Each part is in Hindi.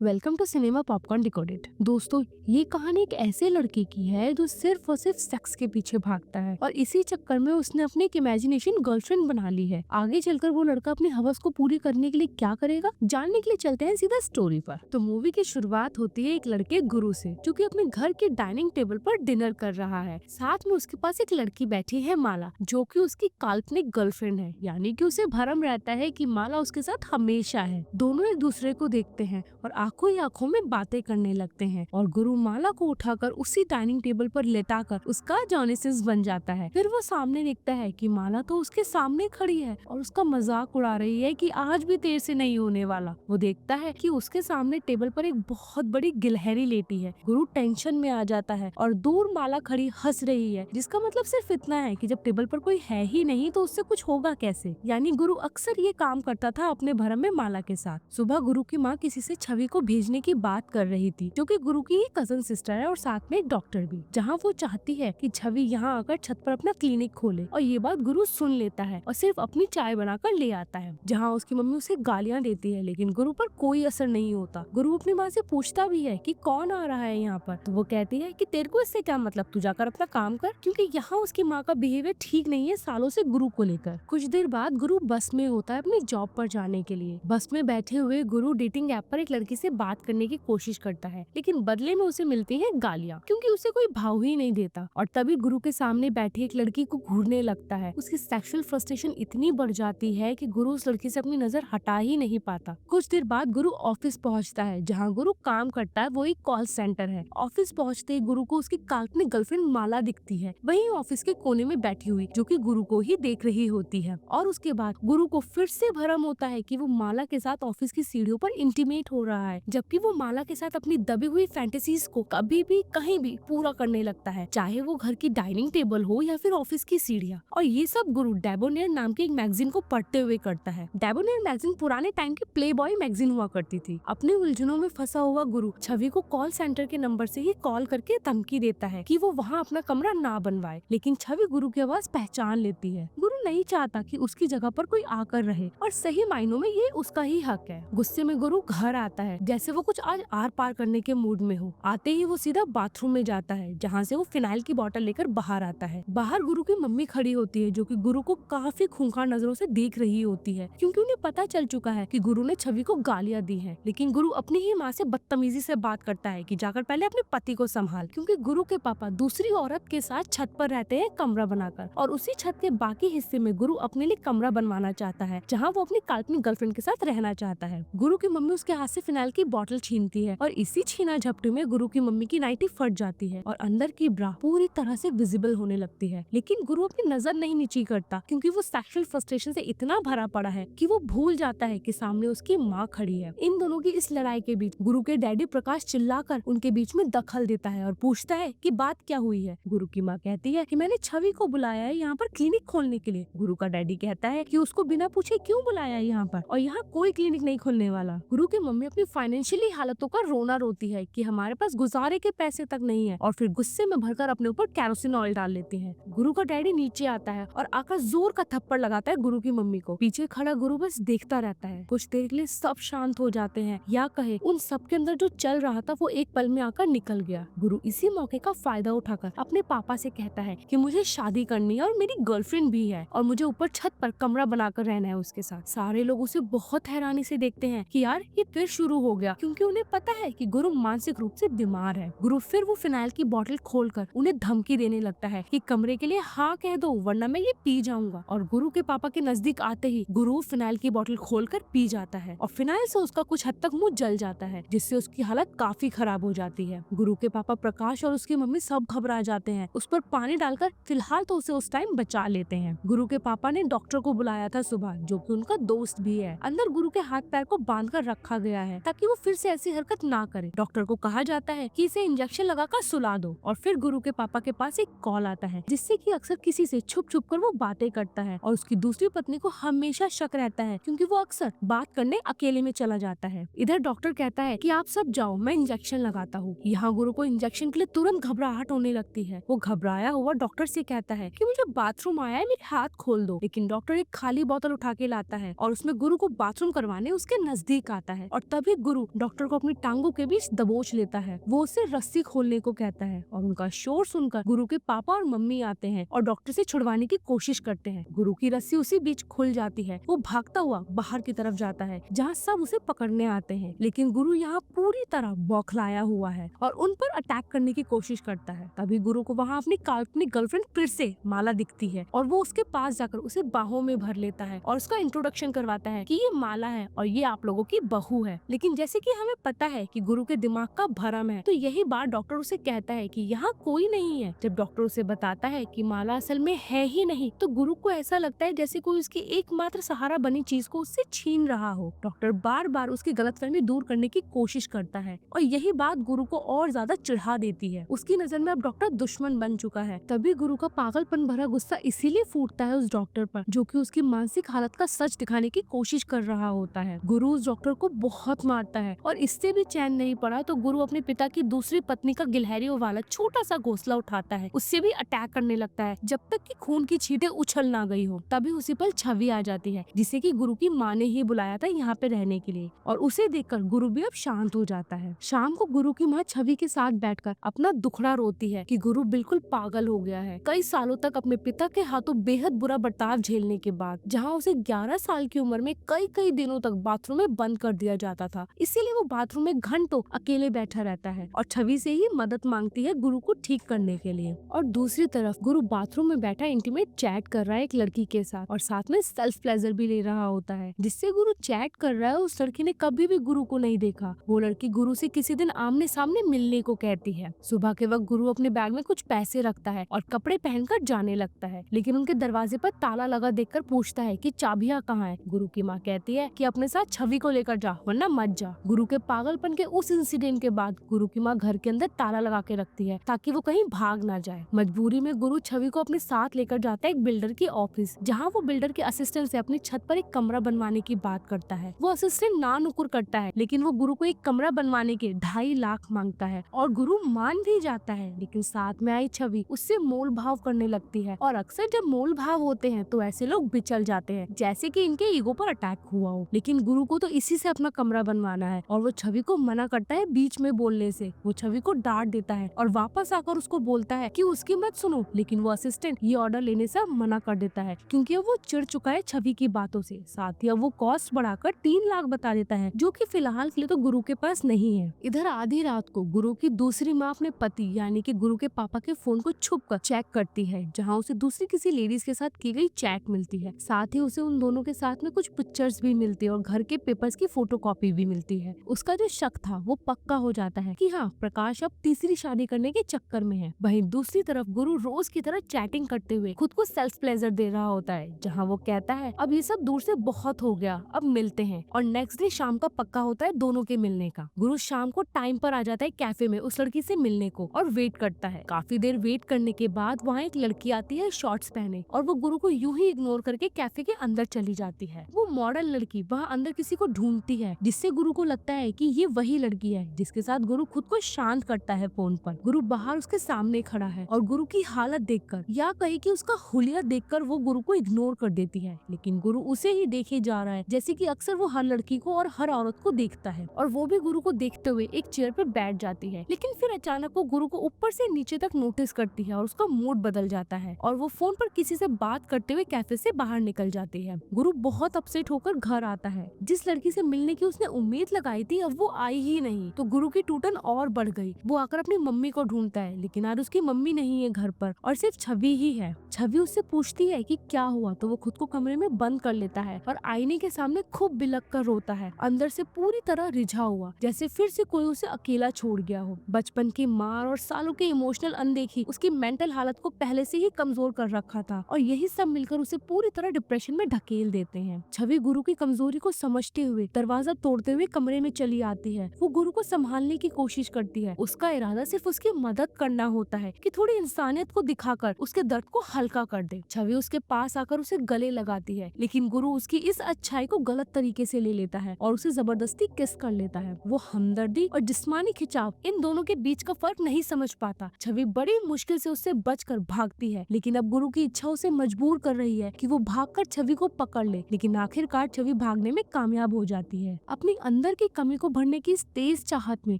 Welcome to cinema popcorn decoded. दोस्तों, ये कहानी एक ऐसे लड़के की है जो सिर्फ और सिर्फ सेक्स के पीछे भागता है और इसी चक्कर में उसने अपनी एक इमेजिनेशन गर्लफ्रेंड बना ली है। आगे चलकर वो लड़का अपनी हवस को पूरी करने के लिए क्या करेगा, जानने के लिए चलते हैं सीधा स्टोरी पर। तो मूवी की शुरुआत होती है एक लड़के गुरु से, जो कि अपने घर के डाइनिंग टेबल पर डिनर कर रहा है। साथ में उसके पास एक लड़की बैठी है, माला, जो कि उसकी काल्पनिक गर्लफ्रेंड है। यानी कि उसे भरम रहता है कि माला उसके साथ हमेशा है। दोनों एक दूसरे को देखते हैं और आंखों ही आंखों में बातें करने लगते हैं और गुरु माला को उठाकर उसी डाइनिंग टेबल पर लेटाकर उसका जॉनिसिस बन जाता है। फिर वो सामने देखता है कि माला तो उसके सामने खड़ी है और उसका मजाक उड़ा रही है कि आज भी तेरे से नहीं होने वाला। वो देखता है कि उसके सामने टेबल पर एक बहुत बड़ी गिलहरी लेटी है। गुरु टेंशन में आ जाता है और दूर माला खड़ी हंस रही है, जिसका मतलब सिर्फ इतना है कि जब टेबल पर कोई है ही नहीं तो उससे कुछ होगा कैसे। यानी गुरु अक्सर ये काम करता था अपने भरम में माला के साथ। सुबह गुरु की माँ किसी से छवि को भेजने की बात कर रही थी, जो कि गुरु की कजन सिस्टर है और साथ में एक डॉक्टर भी, जहाँ वो चाहती है कि छवि यहाँ आकर छत पर अपना क्लिनिक खोले। और ये बात गुरु सुन लेता है और सिर्फ अपनी चाय बनाकर ले आता है, जहाँ उसकी मम्मी उसे गालियाँ देती है, लेकिन गुरु पर कोई असर नहीं होता। गुरु अपनी माँ से पूछता भी है कि कौन आ रहा है यहाँ पर, तो वो कहती है कि तेरे को इससे क्या मतलब, तू जाकर अपना काम कर, क्योंकि यहाँ उसकी माँ का बिहेवियर ठीक नहीं है सालों से गुरु को लेकर। कुछ देर बाद गुरु बस में होता है अपनी जॉब पर जाने के लिए। बस में बैठे हुए गुरु डेटिंग ऐप पर एक लड़की से बात करने की कोशिश करता है, लेकिन बदले में उसे मिलती है गालियाँ, क्योंकि उसे कोई भाव ही नहीं देता। और तभी गुरु के सामने बैठी एक लड़की को घूरने लगता है। उसकी सेक्सुअल फ्रस्ट्रेशन इतनी बढ़ जाती है कि गुरु उस लड़की से अपनी नजर हटा ही नहीं पाता। कुछ देर बाद गुरु ऑफिस पहुंचता है, जहाँ गुरु काम करता है वो एक कॉल सेंटर है। ऑफिस पहुंचते ही गुरु को उसकी काल्पनिक गर्लफ्रेंड माला दिखती है, वही ऑफिस के कोने में बैठी हुई, जो कि गुरु को ही देख रही होती है। और उसके बाद गुरु को फिर से भ्रम होता है कि वो माला के साथ ऑफिस की सीढ़ियों पर इंटीमेट हो रहा है, जबकि वो माला के साथ अपनी दबी हुई फैंटेसीज को कभी भी कहीं भी पूरा करने लगता है, चाहे वो घर की डाइनिंग टेबल हो या फिर ऑफिस की सीढ़ियाँ। और ये सब गुरु डेबोनियर नाम की एक मैगजीन को पढ़ते हुए करता है। डेबोनियर मैगजीन पुराने टाइम की प्ले बॉय मैगजीन हुआ करती थी। अपने उलझनों में फंसा हुआ गुरु छवि को कॉल सेंटर के नंबर से ही कॉल करके धमकी देता है कि वो वहाँ अपना कमरा ना बनवाए, लेकिन छवि गुरु की आवाज पहचान लेती है। गुरु नहीं चाहता कि उसकी जगह पर कोई आकर रहे और सही मायनों में ये उसका ही हक है। गुस्से में गुरु घर आता है, जैसे वो कुछ आज आर पार करने के मूड में हो। आते ही वो सीधा बाथरूम में जाता है, जहाँ से वो फिनाइल की बोतल लेकर बाहर आता है। बाहर गुरु की मम्मी खड़ी होती है, जो कि गुरु को काफी खूंखार नजरों से देख रही होती है, क्योंकि उन्हें पता चल चुका है कि गुरु ने छवि को गालियाँ दी है। लेकिन गुरु अपनी ही माँ से बदतमीजी से बात करता है कि जाकर पहले अपने पति को संभाल, क्योंकि गुरु के पापा दूसरी औरत के साथ छत पर रहते हैं कमरा बनाकर, और उसी छत के बाकी हिस्से में गुरु अपने लिए कमरा बनवाना चाहता है, जहाँ वो अपनी काल्पनिक गर्लफ्रेंड के साथ रहना चाहता है। गुरु की मम्मी उसके हाथ से फिनाइल की बोतल छीनती है और इसी छीना झपटी में गुरु की मम्मी की नाइटी फट जाती है और अंदर की ब्रा पूरी तरह से विजिबल होने लगती है। लेकिन गुरु अपनी नजर नहीं नीची करता, क्योंकि वो सेक्सुअल फ्रस्ट्रेशन से इतना भरा पड़ा है कि वो भूल जाता है कि सामने उसकी माँ खड़ी है। इन दोनों की इस लड़ाई के बीच गुरु के डैडी प्रकाश चिल्लाकर उनके बीच में दखल देता है और पूछता है कि बात क्या हुई है। गुरु की माँ कहती है कि मैंने छवि को बुलाया है यहाँ पर क्लिनिक खोलने के लिए। गुरु का डैडी कहता है कि उसको बिना पूछे क्यों बुलाया है यहाँ पर, और यहाँ कोई क्लिनिक नहीं खोलने वाला। गुरु की मम्मी अपनी फाइनेंशियली हालतों का रोना रोती है कि हमारे पास गुजारे के पैसे तक नहीं है, और फिर गुस्से में भरकर अपने ऊपर कैरोसिन ऑयल डाल लेती है। गुरु का डैडी नीचे आता है और आकर जोर का थप्पड़ लगाता है गुरु की मम्मी को। पीछे खड़ा गुरु बस देखता रहता है। कुछ देर के लिए सब शांत हो जाते हैं, या कहे उन सब के अंदर जो चल रहा था वो एक पल में आकर निकल गया। गुरु इसी मौके का फायदा उठाकर अपने पापा से कहता है कि मुझे शादी करनी है और मेरी गर्लफ्रेंड भी है, और मुझे ऊपर छत पर कमरा बनाकर रहना है उसके साथ। सारे लोग उसे बहुत हैरानी से देखते हैं कि यार ये फिर शुरू हो गया, क्योंकि उन्हें पता है कि गुरु मानसिक रूप से बीमार है। गुरु फिर वो फिनाइल की बोतल खोलकर उन्हें धमकी देने लगता है कि कमरे के लिए हाँ कह दो, वरना मैं ये पी जाऊंगा। और गुरु के पापा के नजदीक आते ही गुरु फिनाइल की बोतल खोलकर पी जाता है और फिनाइल से उसका कुछ हद तक मुंह जल जाता है, जिससे उसकी हालत काफी खराब हो जाती है। गुरु के पापा प्रकाश और उसकी मम्मी सब घबरा जाते हैं। उस पर पानी डालकर फिलहाल तो उसे उस टाइम बचा लेते हैं। गुरु के पापा ने डॉक्टर को बुलाया था सुबह, जो कि उनका दोस्त भी है। अंदर गुरु के हाथ पैर को बांध कर रखा गया है ताकि वो फिर से ऐसी हरकत ना करे। डॉक्टर को कहा जाता है कि इसे इंजेक्शन लगाकर सुला दो। और फिर गुरु के पापा के पास एक कॉल आता है, जिससे कि अक्सर किसी से छुप छुप कर वो बातें करता है, और उसकी दूसरी पत्नी को हमेशा शक रहता है, क्योंकि वो अक्सर बात करने अकेले में चला जाता है। इधर डॉक्टर कहता है कि आप सब जाओ, मैं इंजेक्शन लगाता हूँ। यहाँ गुरु को इंजेक्शन के लिए तुरंत घबराहट होने लगती है। वो घबराया हुआ डॉक्टर से कहता है कि मुझे बाथरूम आया है, मेरे हाथ खोल दो। लेकिन डॉक्टर एक खाली बोतल उठा के लाता है और उसमें गुरु को बाथरूम करवाने उसके नजदीक आता है, और तभी गुरु डॉक्टर को अपनी टांगों के बीच दबोच लेता है। वो उससे रस्सी खोलने को कहता है और उनका शोर सुनकर गुरु के पापा और मम्मी आते हैं और डॉक्टर से छुड़वाने की कोशिश करते हैं। गुरु की रस्सी उसी बीच खुल जाती है। वो भागता हुआ बाहर की तरफ जाता है जहाँ सब उसे पकड़ने आते हैं, लेकिन गुरु यहाँ पूरी तरह बौखलाया हुआ है और उन पर अटैक करने की कोशिश करता है। तभी गुरु को वहाँ अपनी काल्पनिक गर्लफ्रेंड फिर से माला दिखती है और वो उसके पास जाकर उसे बाहों में भर लेता है और उसका इंट्रोडक्शन करवाता है कि ये माला है और ये आप लोगों की बहू है। लेकिन जैसे कि हमें पता है कि गुरु के दिमाग का भरम है, तो यही बात डॉक्टर उसे कहता है कि यहाँ कोई नहीं है। जब डॉक्टर उसे बताता है कि माला असल में है ही नहीं, तो गुरु को ऐसा लगता है जैसे कोई उसकी एकमात्र सहारा बनी चीज को उससे छीन रहा हो। डॉक्टर बार बार उसकी गलतफहमी दूर करने की कोशिश करता है और यही बात गुरु को और ज्यादा चिढ़ा देती है। उसकी नजर में अब डॉक्टर दुश्मन बन चुका है। तभी गुरु का पागलपन भरा गुस्सा इसीलिए फूटता है उस डॉक्टर पर, जो कि उसकी मानसिक हालत का सच दिखाने की कोशिश कर रहा होता है। गुरु उस डॉक्टर को बहुत मारता है और इससे भी चैन नहीं पड़ा तो गुरु अपने पिता की दूसरी पत्नी का गिलहरियों वाला छोटा सा घोंसला उठाता है, उससे भी अटैक करने लगता है जब तक कि खून की छींटे उछल ना गई हो। तभी उसी पर छवि आ जाती है जिसे कि गुरु की माँ ने ही बुलाया था यहाँ पे रहने के लिए, और उसे देखकर गुरु भी अब शांत हो जाता है। शाम को गुरु की माँ छवि के साथ बैठकर अपना दुखड़ा रोती है कि गुरु बिल्कुल पागल हो गया है। कई सालों तक अपने पिता के हाथों बेहद बुरा बर्ताव झेलने के बाद, जहाँ उसे 11 साल की उम्र में कई दिनों तक बाथरूम में बंद कर दिया जाता था, इसीलिए वो बाथरूम में घंटों अकेले बैठा रहता है और छवि से ही मदद मांगती है गुरु को ठीक करने के लिए। और दूसरी तरफ गुरु बाथरूम में बैठा इंटीमेट चैट कर रहा है एक लड़की के साथ और साथ में सेल्फ प्लेजर भी ले रहा होता है। जिससे गुरु चैट कर रहा है उस लड़की ने कभी भी गुरु को नहीं देखा। वो लड़की गुरु से किसी दिन आमने सामने मिलने को कहती है। सुबह के वक्त गुरु अपने बैग में कुछ पैसे रखता है और कपड़े पहनकर जाने लगता है, लेकिन उनके दरवाजे पर ताला लगा देखकर पूछता है कि चाबियां कहाँ है। गुरु की माँ कहती है कि अपने साथ छवि को लेकर जा वरना मत जा। गुरु के पागलपन के उस इंसिडेंट के बाद गुरु की माँ घर के अंदर ताला लगा के रखती है ताकि वो कहीं भाग ना जाए। मजबूरी में गुरु छवि को अपने साथ लेकर जाता है एक बिल्डर की ऑफिस, जहाँ वो बिल्डर के असिस्टेंट से अपनी छत पर एक कमरा बनवाने की बात करता है। वो असिस्टेंट ना नुकुर करता है, लेकिन वो गुरु को एक कमरा बनवाने के 2.5 लाख मांगता है और गुरु मान भी जाता है। लेकिन साथ में आई छवि उससे मोल भाव करने लगती है और अक्सर जब मोल भाव होते हैं तो ऐसे लोग बिचल जाते हैं जैसे कि इनके ईगो पर अटैक हुआ हो। लेकिन गुरु को तो इसी से अपना कमरा बनवाना है और वो छवि को मना करता है बीच में बोलने से। वो छवि को डांट देता है और वापस आकर उसको बोलता है कि उसकी मत सुनो, लेकिन वो असिस्टेंट ये ऑर्डर लेने से मना कर देता है क्योंकि अब वो चिढ़ चुका है छवि की बातों से। साथ ही अब वो कॉस्ट बढ़ाकर 3 लाख बता देता है, जो कि फिलहाल के लिए तो गुरु के पास नहीं है। इधर आधी रात को गुरु की दूसरी माँ अपने पति यानी कि गुरु के पापा के फोन को छुपकर चेक करती है, जहाँ उसे दूसरी किसी लेडीज के साथ की गई चैट मिलती है। साथ ही उसे उन दोनों के साथ में कुछ पिक्चर्स भी मिलती है और घर के पेपर्स की फोटोकॉपी भी मिलती है। उसका जो शक था वो पक्का हो जाता है कि हाँ, प्रकाश अब तीसरी शादी करने के चक्कर में है। वहीं दूसरी तरफ गुरु रोज की तरह चैटिंग करते हुए खुद को सेल्फ प्लेजर दे रहा होता है, जहाँ वो कहता है अब ये सब दूर से बहुत हो गया, अब मिलते हैं। और नेक्स्ट डे शाम का पक्का होता है दोनों के मिलने का। गुरु शाम को टाइम पर आ जाता है कैफे में उस लड़की से मिलने को और वेट करता है। काफी देर वेट करने के बाद वहाँ एक लड़की आती है शॉर्ट्स पहने और वो गुरु को यूं ही इग्नोर करके कैफे के अंदर चली जाती है। वो मॉडल लड़की वहाँ अंदर किसी को ढूंढती है, जिससे गुरु को लगता है कि ये वही लड़की है जिसके साथ गुरु खुद को शांत करता है फोन पर। गुरु बाहर उसके सामने खड़ा है और गुरु की हालत देखकर या कहे कि उसका हुलिया देखकर वो गुरु को इग्नोर कर देती है, लेकिन गुरु उसे ही देखे जा रहा है जैसे कि अक्सर वो हर लड़की को और हर औरत को देखता है। और वो भी गुरु को देखते हुए एक चेयर पर बैठ जाती है, लेकिन फिर अचानक वो गुरु को ऊपर से नीचे तक नोटिस करती है और उसका मूड बदल जाता है और वो फोन पर किसी से बात करते हुए कैफे से बाहर निकल जाती है। गुरु बहुत अपसेट होकर घर आता है। जिस लड़की से मिलने की उसने उम्मीद लगाई थी अब वो आई ही नहीं, तो गुरु की टूटन और बढ़ गई। वो आकर अपनी मम्मी को ढूंढता है, लेकिन आज उसकी मम्मी नहीं है घर पर और सिर्फ छवि ही है। छवि उससे पूछती है कि क्या हुआ, तो वो खुद को कमरे में बंद कर लेता है और आईने के सामने खूब बिलख कर रोता है, अंदर से पूरी तरह रिझा हुआ, जैसे फिर से कोई उसे अकेला छोड़ गया हो। बचपन की मार और सालों की इमोशनल अनदेखी उसकी मेंटल हालत को पहले से ही कमजोर कर रखा था और यही सब मिलकर उसे पूरी तरह डिप्रेशन में ढकेल देते हैं। छवि गुरु की कमजोरी को समझते हुए दरवाजा तोड़ते हुए कमरे में चली आती है। वो गुरु को संभालने की कोशिश करती है। उसका इरादा सिर्फ उसकी मदद करना होता है कि थोड़ी इंसानियत को दिखाकर उसके दर्द को हल्का कर दे। छवि उसके पास आकर उसे गले लगाती है, लेकिन गुरु उसकी इस अच्छाई को गलत तरीके से ले लेता है और उसे जबरदस्ती किस कर लेता है। वो हमदर्दी और जिस्मानी खिंचाव इन दोनों के बीच का फर्क नहीं समझ पाता। छवि बड़ी मुश्किल से उससे बचकर भागती है, लेकिन अब गुरु की इच्छा उसे मजबूर कर रही है कि वो भागकर छवि को पकड़ ले, लेकिन आखिरकार छवि भागने में कामयाब हो जाती है। अपनी अंदर की कमी को भरने की इस तेज चाहत में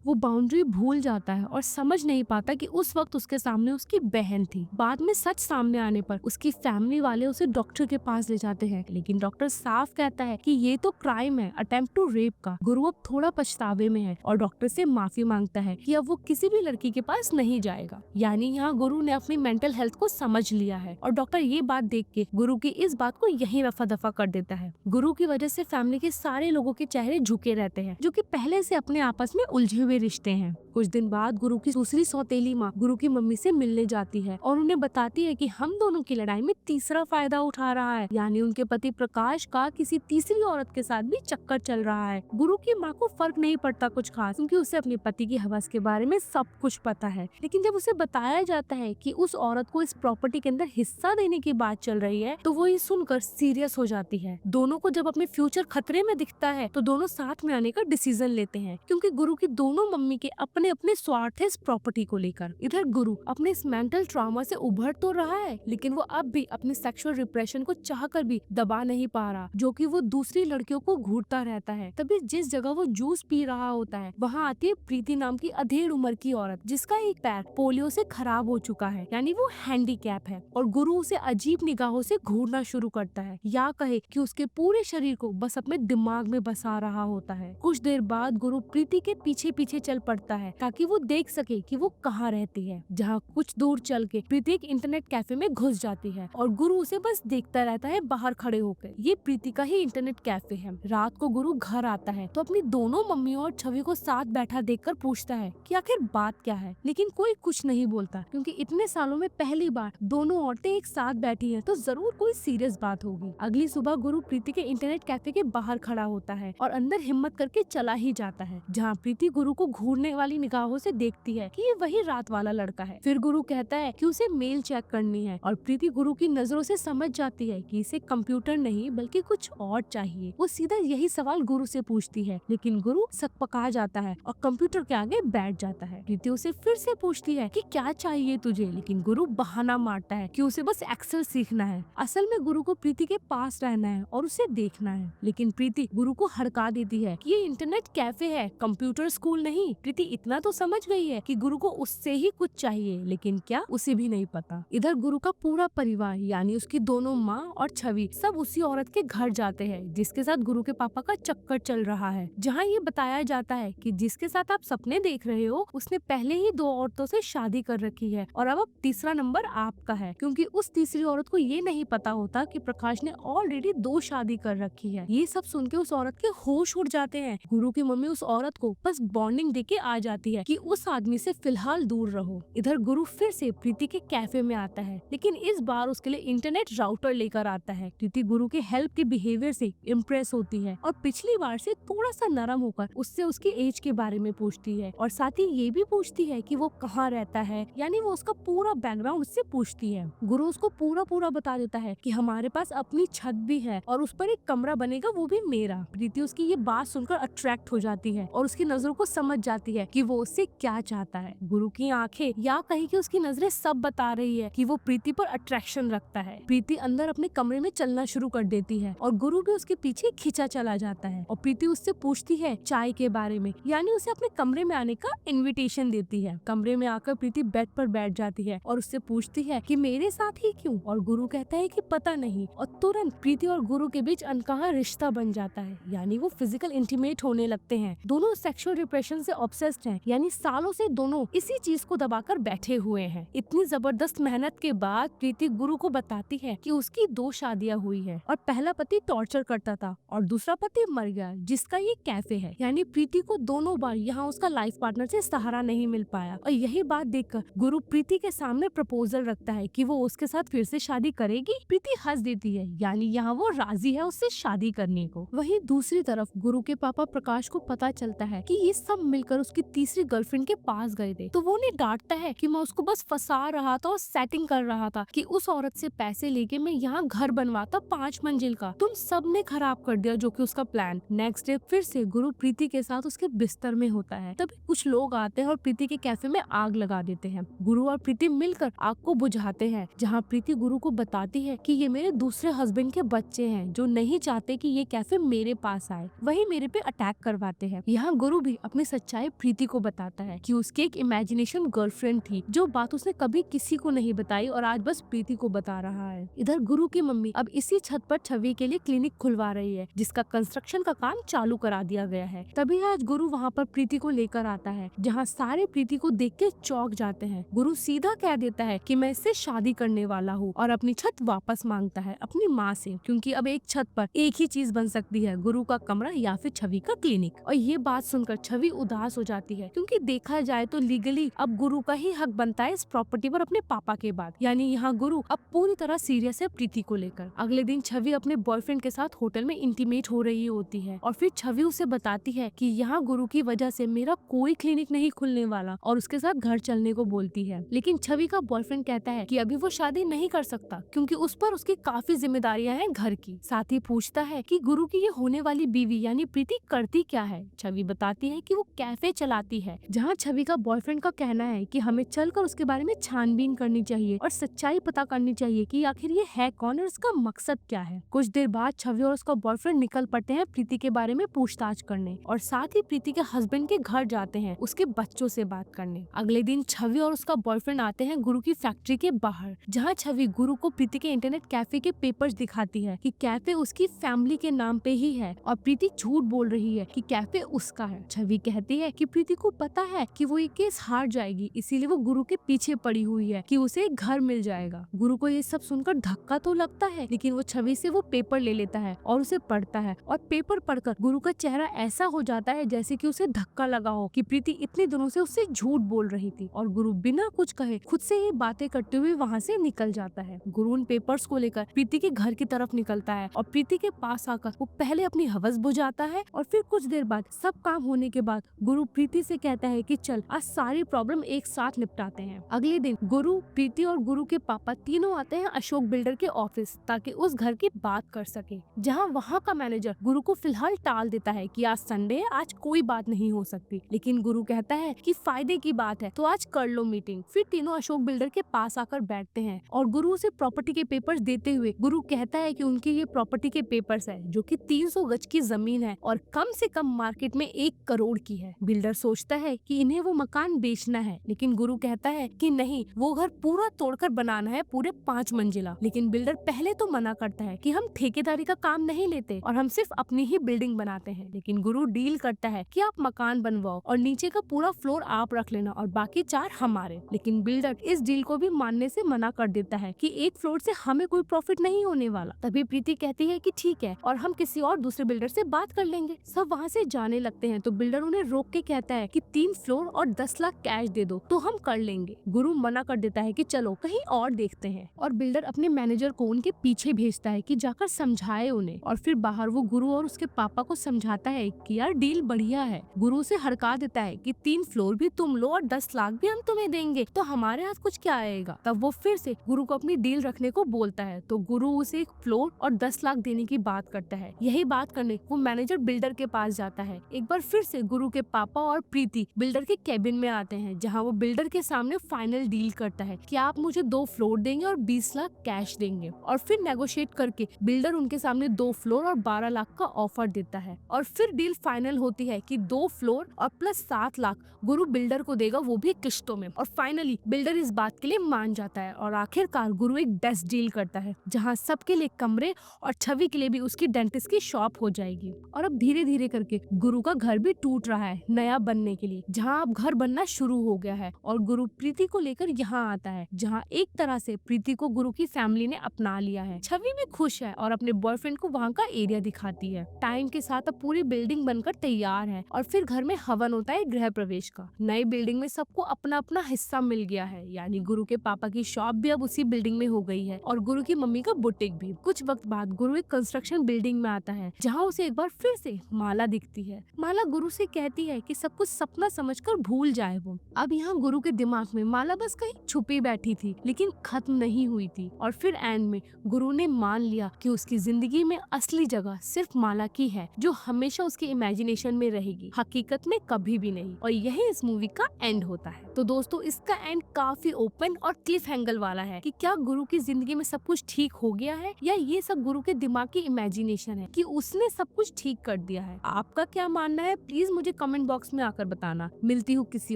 वो बाउंड्री भूल जाता है और समझ नहीं पाता कि उस वक्त उसके सामने उसकी बहन थी। बाद में सच सामने आने पर उसकी फैमिली वाले उसे डॉक्टर के पास ले जाते हैं, लेकिन डॉक्टर साफ कहता है कि ये तो क्राइम है, अटेम्प्ट टू रेप का। गुरु अब थोड़ा पछतावे में है और डॉक्टर से माफी मांगता है कि अब वो किसी भी लड़की के पास नहीं जाएगा। यानी यहाँ गुरु ने अपनी मेंटल हेल्थ को समझ लिया है और डॉक्टर ये बात देख के गुरु की इस बात को यही रफा दफा कर देता है। गुरु की वजह से फैमिली के सारे लोगों के चेहरे झुके रहते हैं, जो कि पहले से अपने आपस में उलझे हुए रिश्ते हैं। कुछ दिन बाद गुरु की दूसरी सौतेली माँ गुरु की मम्मी से मिलने जाती है और उन्हें बताती है कि हम दोनों की लड़ाई में तीसरा फायदा उठा रहा है, यानी उनके पति प्रकाश का किसी तीसरी औरत के साथ भी चक्कर चल रहा है। गुरु की माँ को फर्क नहीं पड़ता कुछ खास, क्योंकि उसे अपने पति की हवस के बारे में सब कुछ पता है। लेकिन जब उसे बताया जाता है कि उस औरत को इस प्रॉपर्टी के अंदर हिस्सा देने की बात चल रही है, तो वो ये सुनकर सीरियस हो जाती है। दोनों को जब अपने फ्यूचर खतरे में दिखता है तो दोनों साथ में आने का डिसीजन लेते हैं, क्योंकि गुरु की दोनों मम्मी के अपने अपने स्वार्थ है इस प्रॉपर्टी को लेकर। इधर गुरु अपने इस मेंटल ट्रॉमा से उभर तो रहा है, लेकिन वो अब भी अपने सेक्सुअल रिप्रेशन को चाहकर भी दबा नहीं पा रहा, जो कि वो दूसरी लड़कियों को घूरता रहता है। तभी जिस जगह वो जूस पी रहा होता है, वहाँ आती है प्रीति नाम की अधेड़ उम्र की औरत, जिसका एक पैर पोलियो से खराब हो चुका है, यानी वो हैंडीकैप है। और गुरु उसे अजीब निगाहों से घूरना शुरू करता है, या कहे कि उसके पूरे शरीर को बस अपने दिमाग में बसा रहा होता है। कुछ देर बाद गुरु प्रीति के पीछे पीछे चल पड़ता है ताकि वो देख सके कि वो कहाँ रहती है। जहाँ कुछ दूर चल के प्रीति एक इंटरनेट कैफे में घुस जाती है और गुरु उसे बस देखता रहता है बाहर खड़े होकर। ये प्रीति का ही इंटरनेट कैफे है। रात को गुरु घर आता है तो अपनी दोनों मम्मियों और छवि को साथ बैठा देखकर पूछता है कि आखिर बात क्या है, लेकिन कोई कुछ नहीं बोलता, क्योंकि इतने सालों में पहली बार दोनों औरतें एक साथ बैठी हैं, तो जरूर कोई सीरियस बात होगी। अगली सुबह गुरु प्रीति के इंटरनेट कैफे के बाहर खड़ा होता है और अंदर हिम्मत करके चला ही जाता है, जहाँ प्रीति गुरु को घूरने वाली निगाहों से देखती है कि ये वही रात वाला लड़का है। फिर गुरु कहता है कि उसे मेल चेक करनी है और प्रीति गुरु की नजरों से समझ जाती है कि इसे कंप्यूटर नहीं बल्कि कुछ और चाहिए। वो सीधा यही सवाल गुरु से पूछती है, लेकिन गुरु सकपका जाता है और कंप्यूटर के आगे बैठ जाता है। प्रीति उसे फिर से पूछती है कि क्या चाहिए तुझे, लेकिन गुरु बहाना मारता है कि उसे बस एक्सेल सीखना है। असल में गुरु को प्रीति के पास रहना है और उसे देखना है, लेकिन प्रीति गुरु को हड़का देती है कि ये इंटरनेट कैफे है, कंप्यूटर स्कूल नहीं। प्रीति इतना तो समझ गई है कि गुरु को उससे ही कुछ चाहिए, लेकिन क्या उसे भी नहीं पता। इधर गुरु का पूरा परिवार यानी उसकी दोनों माँ और छवि सब उसी औरत के घर जाते हैं जिसके साथ गुरु के पापा का चक्कर चल रहा है, जहाँ ये बताया जाता है कि जिसके साथ आप सपने देख रहे हो उसने पहले ही 2 औरतों से शादी कर रखी है और अब तीसरा नंबर आपका है, क्योंकि उस तीसरी औरत को ये नहीं पता होता कि प्रकाश ने ऑलरेडी 2 शादी कर रखी है। ये सब सुन के उस औरत के होश उड़ जाते हैं। गुरु की मम्मी उस औरत को बस बॉन्डिंग देके आ जाती है कि उस आदमी से फिलहाल दूर रहो। इधर गुरु फिर से प्रीति के कैफे में आता है, लेकिन इस बार उसके लिए इंटरनेट राउटर लेकर आता है। प्रीति गुरु के हेल्प के बिहेवियर से इम्प्रेस होती है और पिछली बार से थोड़ा सा नरम होकर उससे उसकी एज के बारे में पूछती है और साथ ही ये भी पूछती है कि वो कहाँ रहता है, यानी वो उसका पूरा बैकग्राउंड उससे पूछती है। गुरु उसको पूरा बता देता है कि हमारे पास अपनी छत भी है और उस पर एक कमरा बनेगा, वो भी मेरा। प्रीति उसकी ये बात सुनकर अट्रैक्ट हो जाती है और उसकी नजरों को समझ जाती है कि वो उससे क्या चाहता है। गुरु की आंखें या कहीं कि उसकी नजरें सब बता रही है कि वो प्रीति पर अट्रैक्शन रखता है। प्रीति अंदर अपने कमरे में चलना शुरू कर देती है और गुरु भी उसके पीछे खींचा चला जाता है और प्रीति उससे पूछती है चाय के बारे में, यानी उसे अपने कमरे में आने का इनविटेशन देती है। कमरे में आकर प्रीति बेड पर बैठ जाती है और उससे पूछती है कि मेरे साथ ही क्यों, और गुरु कहता है कि पता नहीं, और तुरंत प्रीति और गुरु के बीच अनकहा रिश्ता बन जाता है, यानी वो फिजिकल इंटीमेट होने लगते हैं। दोनों सेक्सुअल डिप्रेशन से ऑब्सेस्ड हैं, यानी सालों से दोनों इसी चीज को दबाकर बैठे हुए हैं। इतनी जबरदस्त मेहनत के बाद प्रीति गुरु को बताती है कि उसकी 2 शादियां हुई है और पहला पति टॉर्चर करता था और दूसरा पति मर गया, जिसका ये कैफे है। यानी प्रीति को दोनों बार यहाँ उसका लाइफ पार्टनर से सहारा नहीं मिल पाया और यही बात देखकर गुरु प्रीति के सामने प्रपोजल रखता है कि वो उसके साथ फिर से शादी करेगी। प्रीति हंस देती है, यानी यहाँ वो राजी है उससे शादी करने को। वहीं दूसरी तरफ गुरु के पापा प्रकाश को पता चलता है कि ये सब मिलकर उसकी तीसरी तीसरी गर्लफ्रेंड के पास गए थे तो वो उन्हें डांटता है कि मैं उसको बस फंसा रहा था और सेटिंग कर रहा था कि उस औरत से पैसे लेके मैं यहाँ घर बनवाता 5 मंजिल का। तुम सबने खराब कर दिया जो कि उसका प्लान। नेक्स्ट डे फिर से गुरु प्रीति के साथ उसके बिस्तर में होता है। तभी कुछ लोग आते हैं और प्रीति के कैफे में आग लगा देते हैं। गुरु और प्रीति मिलकर आग को बुझाते हैं, जहाँ प्रीति गुरु को बताती है कि ये मेरे दूसरे हस्बैंड के बच्चे हैं जो नहीं चाहते कि ये कैफे मेरे पास आए, वही मेरे पे अटैक करवाते हैं। यहाँ गुरु भी अपनी सच्चाई प्रीति को बताता है कि उसकी एक इमेजिनेशन गर्लफ्रेंड थी, जो बात उसने कभी किसी को नहीं बताई और आज बस प्रीति को बता रहा है। इधर गुरु की मम्मी अब इसी छत पर छवि के लिए क्लिनिक खुलवा रही है, जिसका कंस्ट्रक्शन का काम चालू करा दिया गया है। तभी आज गुरु वहाँ पर प्रीति को लेकर आता है, जहाँ सारे प्रीति को देख के चौंक जाते हैं। गुरु सीधा कह देता है कि मैं इससे शादी करने वाला हूँ और अपनी छत वापस मांगता है अपनी माँ से, क्योंकि अब एक छत पर एक ही चीज बन सकती है, गुरु का कमरा या फिर छवि का क्लिनिक। और ये बात सुनकर छवि उदास हो जाती है, क्योंकि देखा जाए तो लीगली अब गुरु का ही हक बनता है इस प्रॉपर्टी पर अपने पापा के बाद। यानी यहाँ गुरु अब पूरी तरह सीरियस है प्रीति को लेकर। अगले दिन छवि अपने बॉयफ्रेंड के साथ होटल में इंटीमेट हो रही होती है और फिर छवि उसे बताती है कि यहाँ गुरु की वजह से मेरा कोई क्लिनिक नहीं खुलने वाला और उसके साथ घर चलने को बोलती है। लेकिन छवि का बॉयफ्रेंड कहता है कि अभी वो शादी नहीं कर सकता, क्योंकि उस पर उसकी काफी जिम्मेदारियां हैं घर की। साथ ही पूछता है कि गुरु की ये होने वाली बीवी यानी प्रीति करती क्या है। छवि बताती है कि वो कैफे चलाती है, जहाँ छवि का बॉयफ्रेंड का कहना है कि हमें चलकर उसके बारे में छानबीन करनी चाहिए और सच्चाई पता करनी चाहिए कि आखिर ये है कौन और इसका मकसद क्या है। कुछ देर बाद छवि और उसका बॉयफ्रेंड निकल पड़ते हैं प्रीति के बारे में पूछताछ करने और साथ ही प्रीति के हस्बैंड के घर जाते हैं उसके बच्चों से बात करने। अगले दिन छवि और उसका बॉयफ्रेंड आते हैं गुरु की फैक्ट्री के बाहर, जहाँ छवि गुरु को प्रीति के इंटरनेट कैफे के पेपर्स दिखाती है कि कैफे उसकी फैमिली के नाम पे ही है और प्रीति झूठ बोल रही है कि कैफे उसका है। छवि कहती है कि प्रीति को पता है कि वो ये केस हार जाएगी, इसीलिए वो गुरु के पीछे पड़ी हुई है कि उसे एक घर मिल जाएगा। गुरु को ये सब सुनकर धक्का तो लगता है, लेकिन वो छवि से वो पेपर ले लेता है और उसे पढ़ता है और पेपर पढ़कर गुरु का चेहरा ऐसा हो जाता है जैसे कि उसे धक्का लगा हो कि प्रीति इतने दिनों से उससे झूठ बोल रही थी। और गुरु बिना कुछ कहे खुद से ये बातें करते हुए वहाँ से निकल जाता है। गुरु उन पेपर्स को लेकर प्रीति के घर की तरफ निकलता है और प्रीति के पास आकर वो पहले अपनी हवस बुझाता है और फिर कुछ देर बाद सब काम होने के बाद गुरु प्रीति से कहता है कि चल आज सारी प्रॉब्लम एक साथ निपटाते हैं। अगले दिन गुरु, प्रीति और गुरु के पापा तीनों आते हैं अशोक बिल्डर के ऑफिस ताकि उस घर की बात कर सके, जहाँ वहाँ का मैनेजर गुरु को फिलहाल टाल देता है कि आज संडे है, आज कोई बात नहीं हो सकती। लेकिन गुरु कहता है कि फायदे की बात है तो आज कर लो मीटिंग। फिर तीनों अशोक बिल्डर के पास आकर बैठते हैं और गुरु उसे प्रॉपर्टी के पेपर्स देते हुए गुरु कहता है कि उनकी ये प्रॉपर्टी के पेपर्स है जो कि 300 गज की जमीन है और कम से कम मार्केट में 1 करोड़ की है। बिल्डर सोचता है कि इन्हें वो मकान बेचना है, लेकिन गुरु कहता है कि नहीं, वो घर पूरा तोड़कर बनाना है, पूरे 5 मंजिला। लेकिन बिल्डर पहले तो मना करता है कि हम ठेकेदारी का काम नहीं लेते और हम सिर्फ अपनी ही बिल्डिंग बनाते हैं। लेकिन गुरु डील करता है कि आप मकान बनवाओ और नीचे का पूरा फ्लोर आप रख लेना और बाकी 4 हमारे। लेकिन बिल्डर इस डील को भी मानने से मना कर देता है कि 1 फ्लोर से हमें कोई प्रॉफिट नहीं होने वाला। तभी प्रीति कहती है कि ठीक है और हम किसी और दूसरे बिल्डर से बात कर लेंगे। सब वहाँ से जाने लगते हैं तो बिल्डर उन्हें रोक के कहता है कि 3 फ्लोर और 10 लाख कैश दे दो तो हम कर लेंगे। गुरु मना कर देता है कि चलो कहीं और देखते हैं और बिल्डर अपने मैनेजर को उनके पीछे भेजता है कि जाकर समझाए उन्हें। और फिर बाहर वो गुरु और उसके पापा को समझाता है कि यार डील बढ़िया है। गुरु उसे हड़का देता है कि 3 फ्लोर भी तुम लो और 10 लाख भी हम तुम्हें देंगे, तो हमारे हाथ कुछ क्या आएगा। तब वो फिर से गुरु को अपनी डील रखने को बोलता है तो गुरु उसे 1 फ्लोर और 10 लाख देने की बात करता है। यही बात करने वो मैनेजर बिल्डर के पास जाता है। एक बार फिर से गुरु के पापा और प्रीति बिल्डर के केबिन में आते हैं, जहाँ वो बिल्डर के सामने फाइनल डील करता है कि आप मुझे 2 फ्लोर देंगे और 20 लाख कैश देंगे। और फिर नेगोशिएट करके बिल्डर उनके सामने 2 फ्लोर और 12 लाख का ऑफर देता है और फिर डील फाइनल होती है कि 2 फ्लोर और प्लस 7 लाख गुरु बिल्डर को देगा, वो भी किश्तों में। और फाइनली बिल्डर इस बात के लिए मान जाता है और आखिरकार गुरु एक बेस्ट डील करता है, जहाँ सबके लिए कमरे और छवि के लिए भी उसकी डेंटिस्ट की शॉप हो जाएगी। और अब धीरे धीरे करके गुरु का घर भी टूट रहा है नया बनने के लिए, जहाँ अब घर बनना शुरू हो गया है। और गुरु प्रीति को लेकर यहाँ आता है, जहाँ एक तरह से प्रीति को गुरु की फैमिली ने अपना लिया है। छवि भी खुश है और अपने बॉयफ्रेंड को वहाँ का एरिया दिखाती है। टाइम के साथ अब पूरी बिल्डिंग बनकर तैयार है और फिर घर में हवन होता है गृह प्रवेश का। नई बिल्डिंग में सबको अपना अपना हिस्सा मिल गया है, यानी गुरु के पापा की शॉप भी अब उसी बिल्डिंग में हो गई है और गुरु की मम्मी का बुटीक भी। कुछ वक्त बाद गुरु एक कंस्ट्रक्शन बिल्डिंग में आता है, जहाँ उसे एक बार फिर से माला दिखती है। माला गुरु से कहती है कि सब कुछ सपना समझकर भूल जाए वो। अब यहाँ गुरु के दिमाग में माला बस कहीं छुपी बैठी थी, लेकिन खत्म नहीं हुई थी। और फिर एंड में गुरु ने मान लिया कि उसकी जिंदगी में असली जगह सिर्फ माला की है, जो हमेशा उसके इमेजिनेशन में रहेगी, हकीकत में कभी भी नहीं। और यही इस मूवी का एंड होता है। तो दोस्तों, इसका एंड काफी ओपन और क्लिफ हैंगल वाला है कि क्या गुरु की जिंदगी में सब कुछ ठीक हो गया है, या ये सब गुरु के दिमाग की इमेजिनेशन है कि उसने सब कुछ ठीक कर दिया है। आपका क्या मानना है, प्लीज मुझे कमेंट बॉक्स में आकर बताना। मिलती हूँ किसी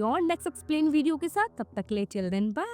और नेक्स्ट एक्सप्लेन वीडियो के साथ, तब तक ले चिल देन बाय।